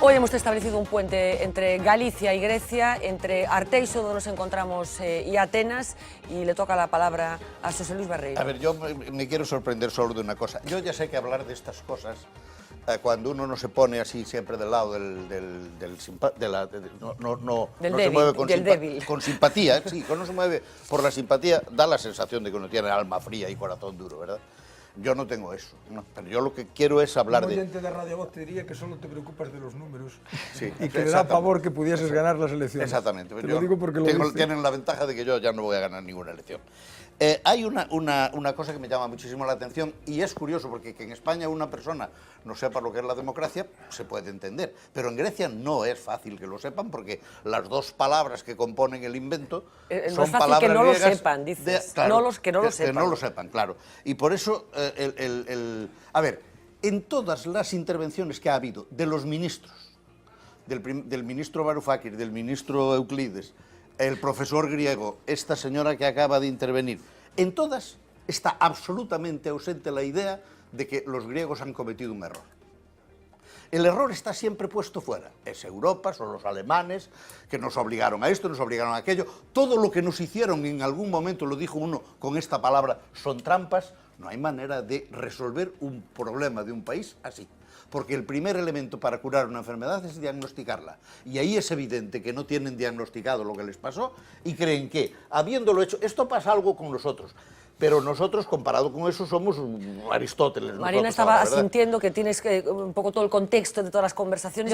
Hoy hemos establecido un puente entre Galicia y Grecia, entre Arteixo, donde nos encontramos, y Atenas, y le toca la palabra a José Luis Barreiro. A ver, yo me quiero sorprender solo de una cosa. Yo ya sé que hablar de estas cosas, cuando uno no se pone así siempre del lado no se mueve con simpatía, sí, cuando no se mueve por la simpatía, da la sensación de que uno tiene alma fría y corazón duro, ¿verdad? Yo no tengo eso, no, pero yo lo que quiero es hablar de... Un oyente de Radio Voz te diría que solo te preocupas de los números, sí, y que le da pavor que pudieses ganar las elecciones. Exactamente. Te lo digo porque lo dice. Tienen la ventaja de que yo ya no voy a ganar ninguna elección. Hay una cosa que me llama muchísimo la atención, y es curioso porque que en España una persona no sepa lo que es la democracia se puede entender, pero en Grecia no es fácil que lo sepan porque las dos palabras que componen el invento son palabras que no griegas lo sepan, dices. Claro, que no lo sepan. Que no lo sepan, claro. Y por eso, a ver, en todas las intervenciones que ha habido de los ministros, del ministro Varoufakis, del ministro Euclides, el profesor griego, esta señora que acaba de intervenir, en todas está absolutamente ausente la idea de que los griegos han cometido un error. El error está siempre puesto fuera. Es Europa, son los alemanes, que nos obligaron a esto, nos obligaron a aquello. Todo lo que nos hicieron en algún momento, lo dijo uno con esta palabra, son trampas. No hay manera de resolver un problema de un país así. Porque el primer elemento para curar una enfermedad es diagnosticarla. Y ahí es evidente que no tienen diagnosticado lo que les pasó y creen que, habiéndolo hecho, esto pasa algo con nosotros. Pero nosotros, comparado con eso, somos Aristóteles. Marina estaba asintiendo que tienes un poco todo el contexto de todas las conversaciones.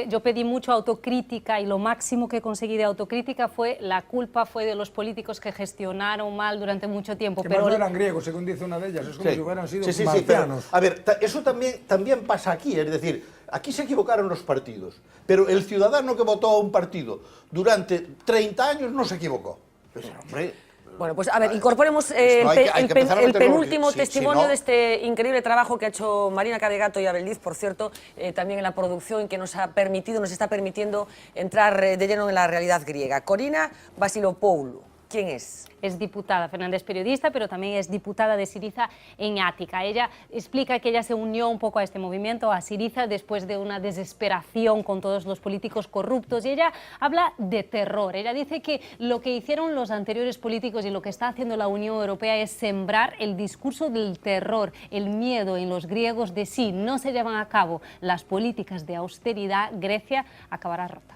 Yo pedí mucho autocrítica y lo máximo que conseguí de autocrítica fue la culpa fue de los políticos que gestionaron mal durante mucho tiempo. Que pero no eran griegos, según dice una de ellas, es como si hubieran sido marcianos. A ver, eso también pasa aquí, es decir, aquí se equivocaron los partidos, pero el ciudadano que votó a un partido durante 30 años no se equivocó. Pues, hombre... Bueno, pues a ver, incorporemos el penúltimo testimonio de este increíble trabajo que ha hecho Marina Cadegato y Abel Diz, por cierto, también en la producción, que nos está permitiendo entrar de lleno en la realidad griega. Corina Vasilopoulou, ¿quién es? Es diputada, Fernanda es periodista, pero también es diputada de Syriza en Ática. Ella explica que ella se unió un poco a este movimiento, a Syriza, después de una desesperación con todos los políticos corruptos, y ella habla de terror. Ella dice que lo que hicieron los anteriores políticos y lo que está haciendo la Unión Europea es sembrar el discurso del terror, el miedo en los griegos de si no se llevan a cabo las políticas de austeridad, Grecia acabará rota.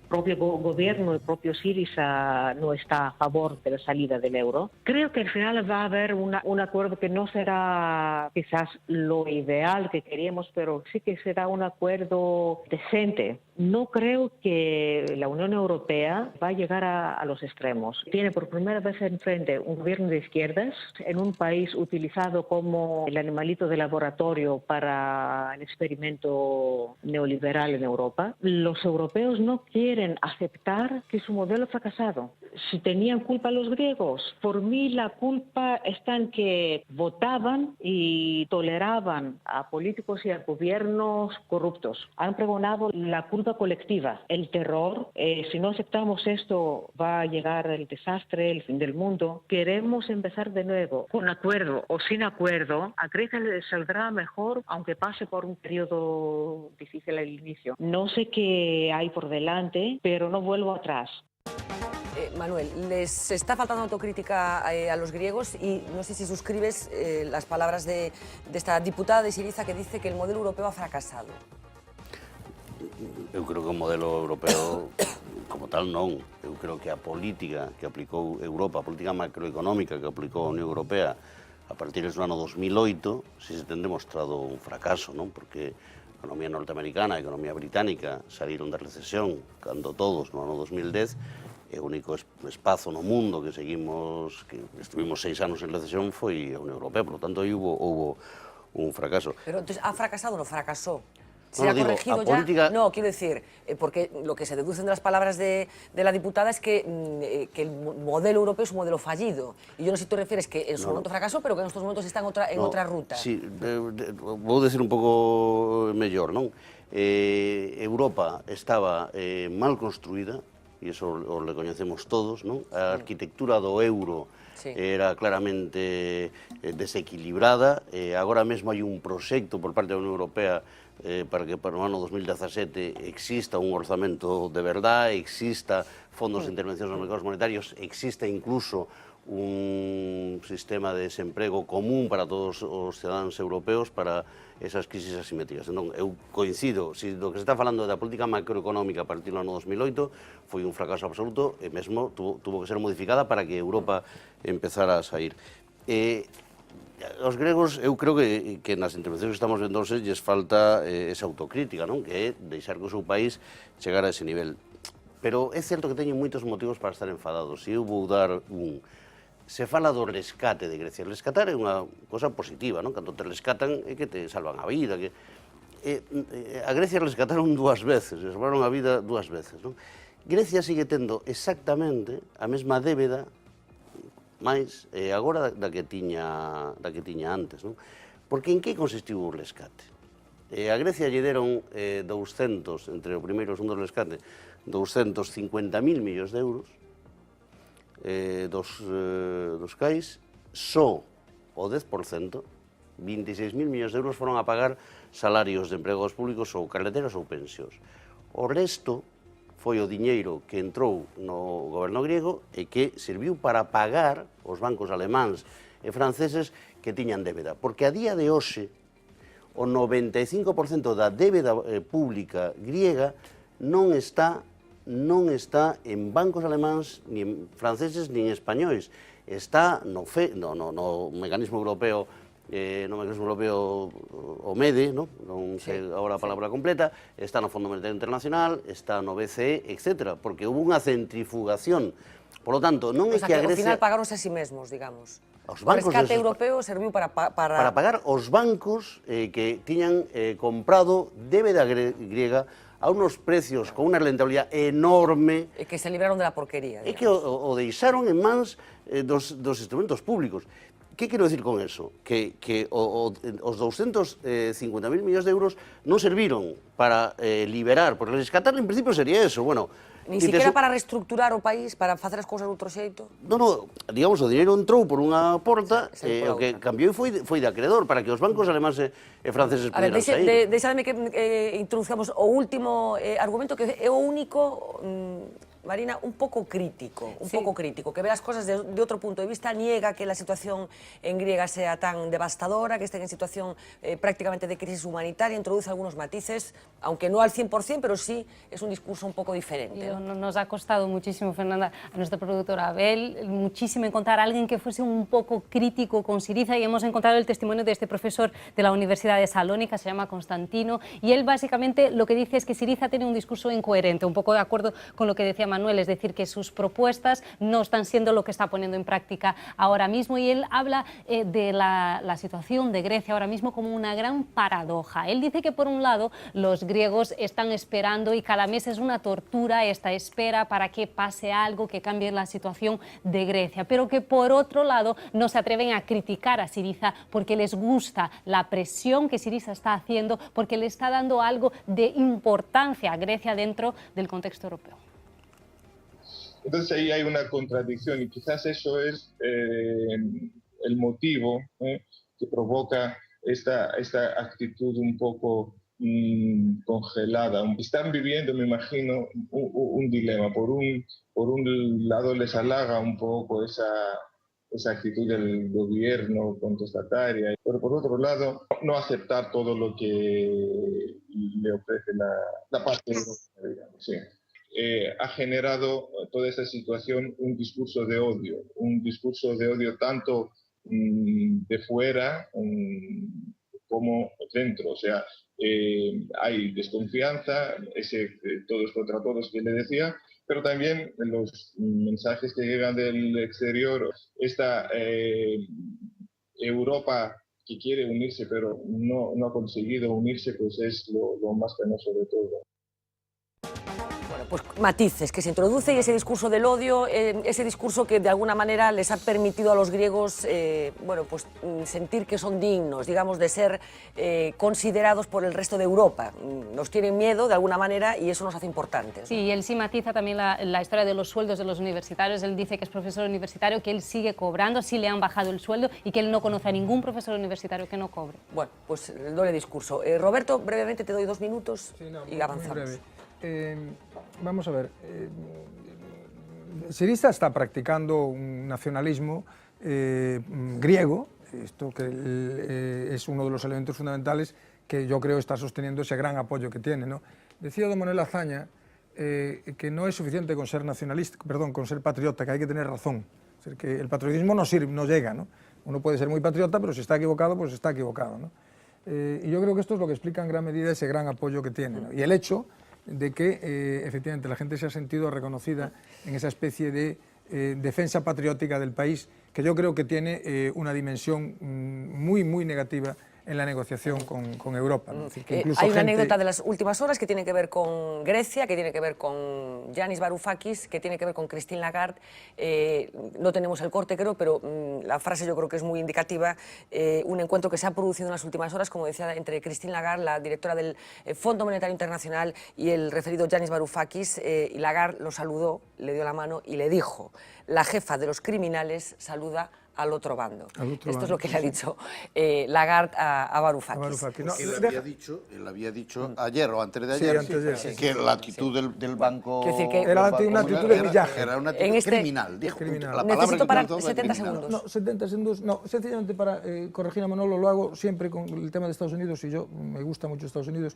El propio gobierno, el propio Syriza no está a favor de la salida del euro. Creo que al final va a haber un acuerdo que no será quizás lo ideal que queríamos, pero sí que será un acuerdo decente. No creo que la Unión Europea va a llegar a los extremos. Tiene por primera vez enfrente un gobierno de izquierdas en un país utilizado como el animalito de laboratorio para el experimento neoliberal en Europa. Los europeos no quieren aceptar que su modelo ha fracasado. Si tenían culpa los griegos, por mí la culpa está en que votaban y toleraban a políticos y a gobiernos corruptos. Han pregonado la culpa colectiva, el terror. Si no aceptamos esto, va a llegar el desastre, el fin del mundo. Queremos empezar de nuevo, con acuerdo o sin acuerdo. A Grecia le saldrá mejor, aunque pase por un periodo difícil al inicio. No sé qué hay por delante, pero no vuelvo atrás. Manuel, les está faltando autocrítica a los griegos y no sé si suscribes las palabras de esta diputada de Syriza que dice que el modelo europeo ha fracasado. Eu creo que o modelo europeo como tal non. Eu creo que a política que aplicou Europa, a política macroeconómica que aplicou a Unión Europea a partir do ano 2008, se ten demostrado un fracaso, non? Porque a economía norteamericana e a economía británica saíron da recesión cando todos no ano 2010, e o único espazo no mundo que estuvimos 6 anos en recesión foi a Unión Europea, por lo tanto aí hubo un fracaso. Pero entonces, ¿ha fracasado o no fracasó? ¿Se No, ha corregido ya? política... No, quiero decir, porque lo que se deducen de las palabras de la diputada es que el modelo europeo es un modelo fallido. Y yo no sé si tú refieres que en su momento fracasó, pero que en estos momentos está en otra ruta. Sí, vou decir un pouco mellor, non? Europa estaba mal construída, e iso o recoñecemos todos, non? A arquitectura do euro era claramente desequilibrada. Agora mesmo hai un proxecto por parte da Unión Europea para que para o ano 2017 exista un orzamento de verdade, exista fondos de intervención nos mercados monetarios, exista incluso un sistema de desemprego común para todos os cidadáns europeos para esas crisis asimétricas. Entón, eu coincido, se do que se está falando da política macroeconómica a partir do ano 2008 foi un fracaso absoluto e mesmo tuvo que ser modificada para que Europa empezara a sair. Os gregos, eu creo que nas intervencións que estamos vendo lles falta esa autocrítica, non? Que é deixar que o seu país chegara a ese nivel. Pero é certo que teñen moitos motivos para estar enfadados, e eu vou dar un. Se fala do rescate de Grecia. Rescatar é unha cosa positiva, non? Cando te rescatan é que te salvan a vida. A Grecia rescataron 2 veces, e salvaron a vida 2 veces, non? Grecia sigue tendo exactamente a mesma débeda máis agora da que tiña antes, non? Porque en que consistiu o rescate? A Grecia lle deron 200, entre o primeiro e o segundo rescate, 250.000 millóns de euros dos cais, só o 10%, 26.000 millóns de euros foron a pagar salarios de empregados públicos ou carreteras ou pensións. O resto foi o diñeiro que entrou no goberno griego e que serviu para pagar os bancos alemáns e franceses que tiñan débeda. Porque a día de hoxe, o 95% da débeda pública griega non está en bancos alemáns, ni en franceses, ni en españois. Está no mecanismo europeo, o MEDE, non sei agora a palabra completa, está no Fondo Monetario Internacional, está no BCE, etc. Porque hubo unha centrifugación. Por lo tanto, non é que a Grecia... Ao final pagaronse a sí mesmos, digamos. O rescate europeo serviu para pagar os bancos que tiñan comprado débeda griega a unos precios con unha rentabilidade enorme. E que se libraron de la porquería. E que o deixaron en mans dos instrumentos públicos. Que quero decir con eso? Que os 250.000 millóns de euros non serviron para liberar, porque rescatar en principio sería eso, bueno... Ni siquiera para reestructurar o país, para facer as cousas de outro xeito? Non, digamos, o dinheiro entrou por unha porta, o que cambiou foi de acreedor, para que os bancos alemáns e franceses puderan sair. Deixadme que introduzcamos o último argumento, que é o único... Marina, un pouco crítico, que ve as cosas de outro punto de vista, niega que la situación en griega sea tan devastadora, que estén en situación prácticamente de crisis humanitaria, introduce algunos matices, aunque no al 100%, pero sí es un discurso un poco diferente. Nos ha costado muchísimo, Fernanda, a nuestra productora Abel, muchísimo encontrar a alguien que fuese un poco crítico con Syriza, y hemos encontrado el testimonio de este profesor de la Universidad de Salónica, se llama Constantino, y él básicamente lo que dice es que Syriza tiene un discurso incoherente, un poco de acuerdo con lo que decía Manuel, es decir, que sus propuestas no están siendo lo que está poniendo en práctica ahora mismo, y él habla de la situación de Grecia ahora mismo como una gran paradoja. Él dice que por un lado los griegos están esperando y cada mes es una tortura esta espera para que pase algo que cambie la situación de Grecia, pero que por otro lado no se atreven a criticar a Syriza porque les gusta la presión que Syriza está haciendo, porque le está dando algo de importancia a Grecia dentro del contexto europeo. Entonces ahí hay una contradicción y quizás eso es el motivo que provoca esta actitud un poco congelada. Están viviendo, me imagino, un dilema. Por un lado les halaga un poco esa actitud del gobierno contestataria, pero por otro lado no aceptar todo lo que le ofrece la parte europea, digamos, sí. Ha generado toda esa situación un discurso de odio tanto de fuera como dentro. O sea, hay desconfianza, ese todos contra todos que le decía, pero también los mensajes que llegan del exterior, esta Europa que quiere unirse pero no ha conseguido unirse, pues es lo más penoso de todo. pues matices que se introduce y ese discurso del odio, ese discurso que de alguna manera les ha permitido a los griegos bueno, pues, sentir que son dignos, digamos, de ser considerados por el resto de Europa. Nos tienen miedo de alguna manera y eso nos hace importantes. Sí, y él sí matiza también la historia de los sueldos de los universitarios. Él dice que es profesor universitario, que él sigue cobrando, sí le han bajado el sueldo y que él no conoce a ningún profesor universitario que no cobre. Bueno, pues el doble discurso. Roberto, brevemente te doy 2 minutos y avanzamos. Vamos a ver, Syriza está practicando un nacionalismo griego, esto que es uno de los elementos fundamentales que yo creo está sosteniendo ese gran apoyo que tiene, ¿no? Decía don Manuel Azaña que no es suficiente con ser nacionalista, perdón, con ser patriota, que hay que tener razón. Es decir, que el patriotismo no sirve, no llega, ¿no? Uno puede ser muy patriota, pero si está equivocado, pues está equivocado, ¿no? Y yo creo que esto es lo que explica en gran medida ese gran apoyo que tiene, ¿no? Y el hecho de que efectivamente la gente se ha sentido reconocida en esa especie de defensa patriótica del país, que yo creo que tiene una dimensión muy, muy negativa en la negociación con Europa, ¿no? Es decir, que incluso hay una anécdota de las últimas horas que tiene que ver con Grecia, que tiene que ver con Yanis Varoufakis, que tiene que ver con Christine Lagarde. No tenemos el corte, creo, pero la frase yo creo que es muy indicativa. Un encuentro que se ha producido en las últimas horas, como decía, entre Christine Lagarde, la directora del Fondo Monetario Internacional, y el referido Yanis Varoufakis. Y Lagarde lo saludó, le dio la mano y le dijo: la jefa de los criminales saluda al otro bando. Esto es lo que le ha dicho Lagarde a Varoufakis. No, él había dicho ayer o antes de ayer, que la actitud del banco era una actitud de millaje. Era una actitud criminal, dijo. Criminal. Necesito parar 70 segundos. No, 70 segundos, no, sencillamente para corregir a Manolo, lo hago siempre con el tema de Estados Unidos, y yo me gusta mucho Estados Unidos.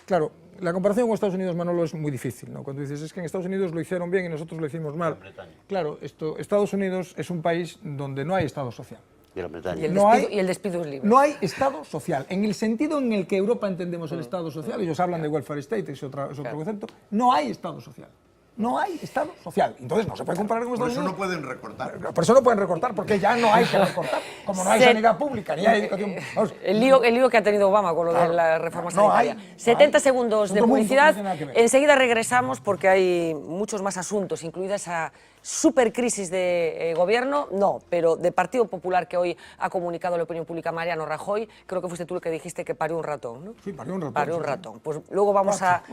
Claro, la comparación con Estados Unidos, Manolo, es muy difícil, ¿no? Cuando dices, es que en Estados Unidos lo hicieron bien y nosotros lo hicimos mal. Claro, Estados Unidos es un país donde no hay Estado social. Y el despido es libre. No hay Estado social. En el sentido en el que Europa entendemos el Estado social, ellos hablan de welfare state, que es otro concepto, no hay Estado social. No hay Estado social. Entonces no se puede comparar con Estados Unidos. Por eso no pueden recortar. Por eso no pueden recortar, porque ya no hay que recortar. Como no hay sanidad pública, ni hay educación. El lío que ha tenido Obama con lo de la reforma sanitaria. 70 segundos de publicidad. Enseguida regresamos porque hay muchos más asuntos, incluida esa supercrisis de gobierno, no, pero de Partido Popular, que hoy ha comunicado a la opinión pública Mariano Rajoy. Creo que fuiste tú el que dijiste que parió un ratón, ¿no? Sí, parió un ratón. Parió un ratón. Pues luego vamos a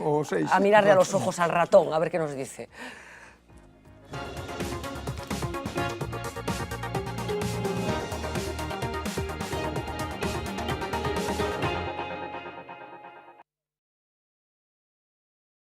mirarle a los ojos al ratón, a ver qué nos dice.